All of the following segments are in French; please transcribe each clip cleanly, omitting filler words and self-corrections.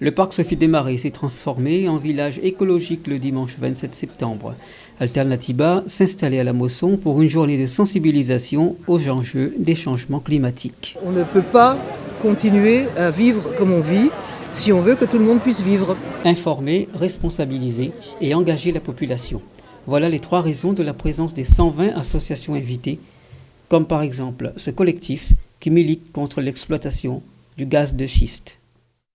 Le parc Sophie Desmarais s'est transformé en village écologique le dimanche 27 septembre. Alternatiba s'installait à la Mosson pour une journée de sensibilisation aux enjeux des changements climatiques. On ne peut pas continuer à vivre comme on vit si on veut que tout le monde puisse vivre. Informer, responsabiliser et engager la population. Voilà les 3 raisons de la présence des 120 associations invitées, comme par exemple ce collectif qui milite contre l'exploitation du gaz de schiste.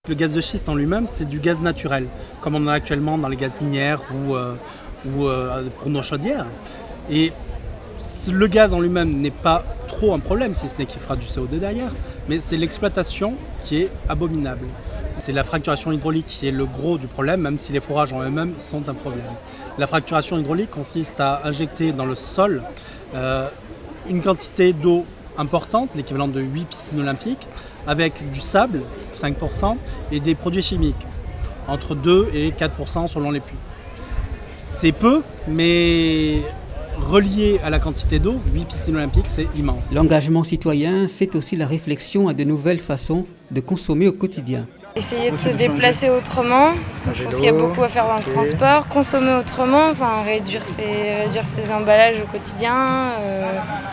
Le gaz de schiste en lui-même, c'est du gaz naturel, comme on en a actuellement dans les gazinières ou pour nos chaudières. Et le gaz en lui-même n'est pas trop un problème, si ce n'est qu'il fera du CO2 derrière, mais c'est l'exploitation qui est abominable. C'est la fracturation hydraulique qui est le gros du problème, même si les forages en eux-mêmes sont un problème. La fracturation hydraulique consiste à injecter dans le sol une quantité d'eau importante, l'équivalent de 8 piscines olympiques, avec du sable, 5%, et des produits chimiques, entre 2 et 4% selon les puits. C'est peu, mais relié à la quantité d'eau, 8 piscines olympiques, c'est immense. L'engagement citoyen, c'est aussi la réflexion à de nouvelles façons de consommer au quotidien. Essayer de se déplacer autrement, je pense qu'il y a beaucoup à faire dans le transport, consommer autrement, réduire ses emballages au quotidien,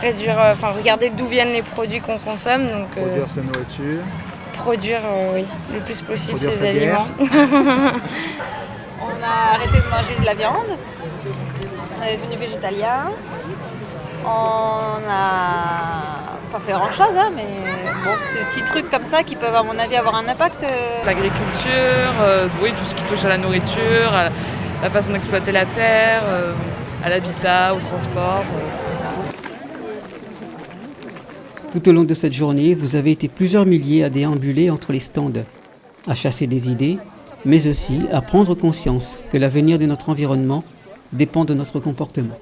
regarder d'où viennent les produits qu'on consomme. Donc, produire sa nourriture. Produire le plus possible ses aliments. On a arrêté de manger de la viande, on est devenu végétalien, on a pas fait grand chose, mais bon, c'est des petits trucs comme ça qui peuvent à mon avis avoir un impact. L'agriculture, tout ce qui touche à la nourriture, à la façon d'exploiter la terre, à l'habitat, au transport. Tout au long de cette journée, vous avez été plusieurs milliers à déambuler entre les stands, à chasser des idées, mais aussi à prendre conscience que l'avenir de notre environnement dépend de notre comportement.